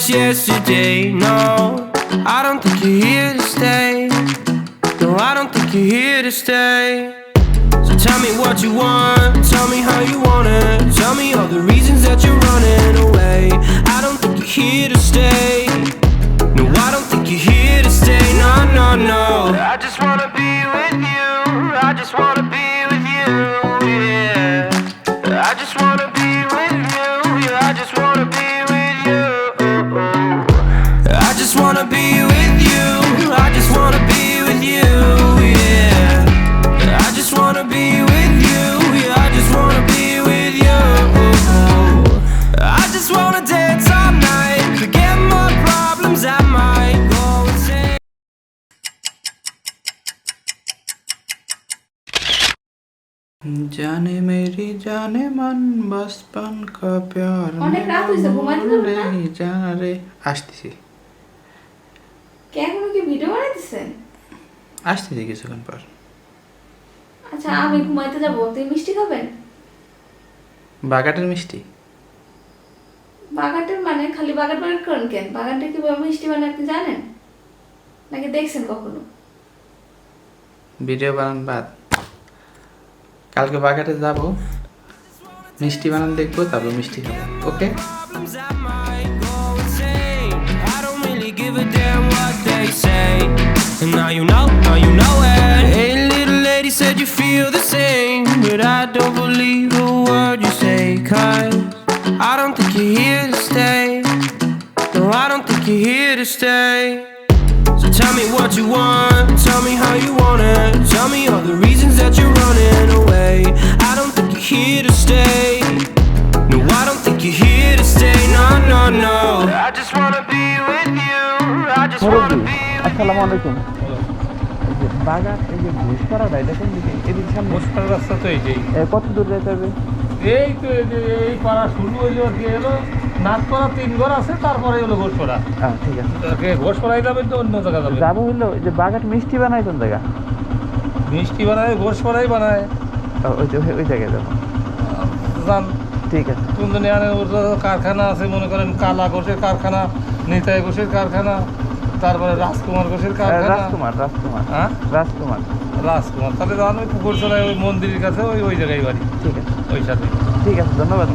just yesterday. No, I don't think you're here to stay. No, I don't think you're here to stay. So tell me what you want, tell me how you want it. Tell me all the reasons that you're running away. I don't think you're here to stay. No, I don't think you're here to stay. No, no, no. I just wanna be with you. I just wanna be with you, yeah. I just wanna be with you. Yeah, I just wanna be with you. I just wanna be with you. I just wanna be with you, yeah. I just wanna be with you. Yeah, I just wanna be with you. I just wanna dance all night, forget my problems. I might go insane. जाने मेरी जाने मन बचपन का प्यार অনেক রাত হইছে, ঘুমাইতে যাবেন না? नहीं जाना रे আসতেছি এখনো কি ভিডিও বানাইতেছেন? আসতেছি কিছুক্ষণ পর আচ্ছা আমি ঘুমাইতে যাবো, তুই মিষ্টি খাবেন? বাগাটের মিষ্টি বাগাটের মানে খালি বাগাট বাগাট করেন কেন? বাগানটা কিভাবে মিষ্টি বানায় আপনি জানেন নাকি দেখছেন কখনো? ভিডিও বানান বাদ কালকে বাগাটে যাব মিষ্টি বানান দেখবো তারপর মিষ্টি খাবো ওকে Problems, I might go insane. I don't really give a damn what they say. And now you know it. Hey, little lady said you feel the same, but I don't believe a word you say. 'Cause I don't think you're here to stay. No, I don't think you're here to stay. So tell me what you want, tell me how you want it. Tell me all the reasons that you're running away. I don't think you're here to stay. No, I don't think you're here to stay. No, no, no. I just wanna be with you. I just wanna be with আসসালামু আলাইকুম বাগাট এই যে ঘোষপাড়াটা এটা কোন দিকে এদিকে সামনে ঘোষপাড়া রাস্তা তো এইটাই কত দূর যেতে হবে এই তো এই পাড়া শুরু হইলো দিয়ে এলো নাথপাড়া 3 ঘর আছে তারপরে হলো ঘোষপাড়া ঠিক আছে ঘোষপাড়ায় যাবেন তো অন্য জায়গা যাবেন যাবো হইলো যে বাগাট মিষ্টি বানায় কোন জায়গা মিষ্টি বানায় ঘোষপাড়াই বানায় ওই জায়গায় যাবো যান ঠিক আছে কুন্দনিয়ানের কারখানা আছে মনে করেন কালা ঘোষের কারখানা নিতাই ঘোষের কারখানা তারপরে রাজকুমার ঘোষের কারখানা রাজকুমার হ্যাঁ রাজকুমার তাহলে যান ওই পুকুর চলায় ওই মন্দিরের কাছে ওই জায়গায় বাড়ি ঠিক আছে ওই সাথে ঠিক আছে ধন্যবাদ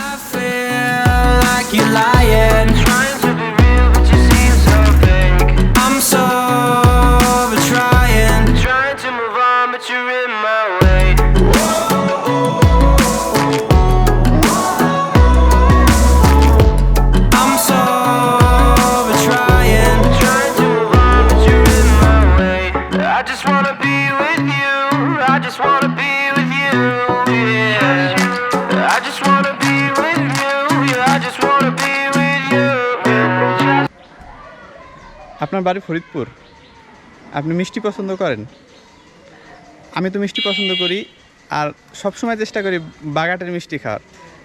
I feel like you're lying, trying to be real, but you seem so fake. I'm so over trying to move on, but you're in my way. I'm so over trying to move on, but you're in my way. I just wanna be with you. I just wanna be with you. Yeah. I just wanna be with you. Yeah, I just wanna be with you. আপনার বাড়ি ফরিদপুর আপনি মিষ্টি পছন্দ করেন আমি তো মিষ্টি পছন্দ করি আর সব সময় চেষ্টা করি বাগাটের মিষ্টি খাওয়ার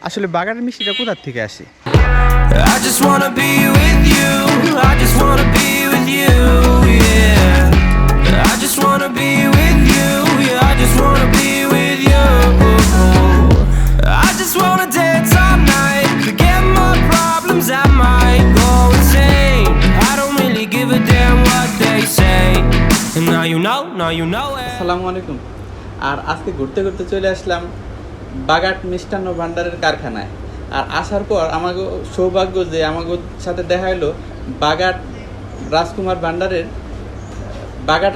আসলে বাগাটের মিষ্টিটা কোথা থেকে আসে I just wanna be with you. I just wanna be with you. Yeah. I just wanna be with you. Yeah, I just wanna be with you. I just wanna dance all night, forget my problems. I might go insane. I don't really give a damn what they say. And now you know it. আসসালামু আলাইকুম আর আজকে ঘুরতে ঘুরতে চলে আসলাম বাগাট মিষ্টান্ন ভাণ্ডারের কারখানায় আর আসার পর আমাকে সৌভাগ্য যে আমাকে সাথে দেখা হলো বাগাট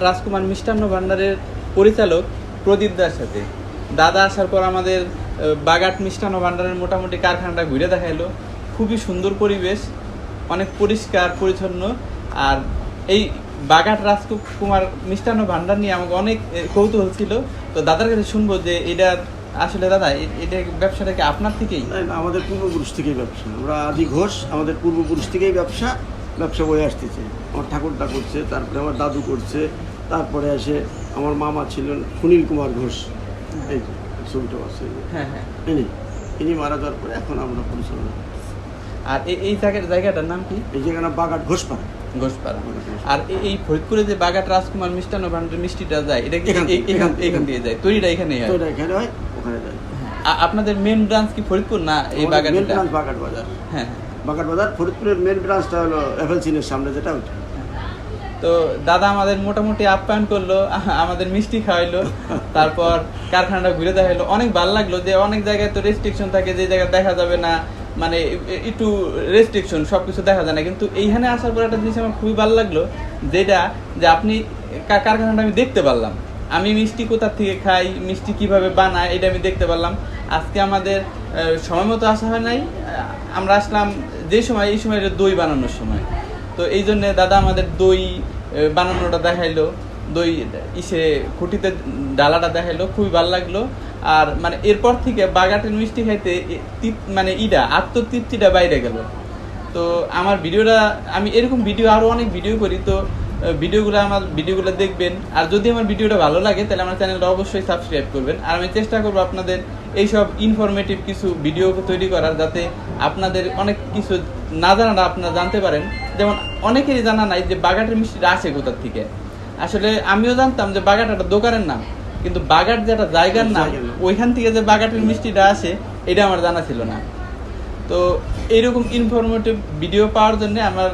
রাজকুমার মিষ্টান্ন ভাণ্ডারের পরিচালক প্রদীপ দার সাথে দাদা আসার পর আমাদের বাগাট মিষ্টান্ন ভাণ্ডারের মোটামুটি কারখানাটা ঘুরে দেখা এলো খুবই সুন্দর পরিবেশ অনেক পরিষ্কার পরিচ্ছন্ন আর এই বাগাট রাজকুমার মিষ্টান্ন ভাণ্ডার নিয়ে আমাকে অনেক কৌতূহল ছিল তো দাদার কাছে শুনবো যে এটা আসলে দাদা এটা ব্যবসাটা কি আপনার থেকেই আমাদের পূর্বপুরুষ থেকেই ব্যবসা আমরা আদি ঘোষ আমাদের পূর্বপুরুষ থেকেই ব্যবসা বয়ে আসতেছে আমার ঠাকুরটা করছে তারপরে আমার দাদু করছে তারপরে এসে আমার মামা ছিলেন সুনীল কুমার ঘোষ এই ছবিটা আছে হ্যাঁ ইনি মারা যাওয়ার পরে এখন আমরা পরিচালনা আর এই জায়গাটার নাম কি এই জায়গাটা বাগাট ঘোষপাড়া আর এই ফরিদপুরে যে বাগাট রাজকুমার মিষ্টান্ন ভাণ্ডারের মিষ্টিটা যায় এটা এখান দিয়ে যায় তৈরিটা এখানেই হয় এখানে হয় ওখানে যায় আপনাদের মেন ব্রাঞ্চ কি ফরিদপুর না এই মেন বাগানটা? ব্রাঞ্চ বাগাট বাজার। হ্যাঁ। বাগাট বাজার ফরিদপুরের মেন ব্রাঞ্চটা হলো এফএলসিনের সামনে, যেটা ওইটা। তো দাদা আমাদের মোটামুটি আপ্যায়ন করলো, আমাদের মিষ্টি খাওয়াইলো, তারপর কারখানাটা ঘুরে দেখাইলো। অনেক ভালো লাগলো যে অনেক জায়গায় তো রেস্ট্রিকশন থাকে, যে জায়গায় দেখা যাবে না, মানে একটু রেস্ট্রিকশন, সবকিছু দেখা যায় না। কিন্তু এইখানে আসার পর একটা জিনিস আমার খুবই ভালো লাগলো, যেটা যে আপনি কারখানাটা আমি দেখতে পারলাম, আমি মিষ্টি কোথা থেকে খাই, মিষ্টি কিভাবে বানায়, এটা আমি দেখতে পারলাম। আজকে আমাদের সময় মতো আসা হয় নাই, আমরা আসলাম যে সময়, এই সময় দই বানানোর সময়। তো এই জন্যে দাদা আমাদের দই বানানোটা দেখাইলো, দই খুঁটিতে ডালাটা দেখাইলো, খুবই ভালো লাগলো। আর মানে এরপর থেকে বাগাটের মিষ্টি খাইতে মানে আত্মতৃপ্তিটা বাইরে গেল। তো আমার ভিডিওটা, আমি এরকম ভিডিও আরও অনেক ভিডিও করি, তো ভিডিওগুলো দেখবেন। আর যদি আমার ভিডিওটা ভালো লাগে তাহলে আমার চ্যানেলটা অবশ্যই সাবস্ক্রাইব করবেন। আর আমি চেষ্টা করবো আপনাদের এইসব ইনফরমেটিভ কিছু ভিডিও তৈরি করার, যাতে আপনাদের অনেক কিছু না জানাটা আপনারা জানতে পারেন। যেমন অনেকেরই জানা নাই যে বাগাটের মিষ্টিটা আসে কোথার থেকে। আসলে আমিও জানতাম যে বাগাট একটা দোকানের নাম, কিন্তু বাগাট যে একটা জায়গার নাম, ওইখান থেকে যে বাগাটের মিষ্টিটা আসে এটা আমার জানা ছিল না। তো এইরকম ইনফরমেটিভ ভিডিও পাওয়ার জন্য আমার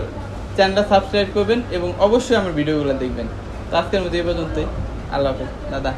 চ্যানেলটা সাবস্ক্রাইব করবেন এবং অবশ্যই আমার ভিডিওগুলো দেখবেন। তো আজকের মতো এই পর্যন্তই। আল্লাহ হাফেজ দাদা।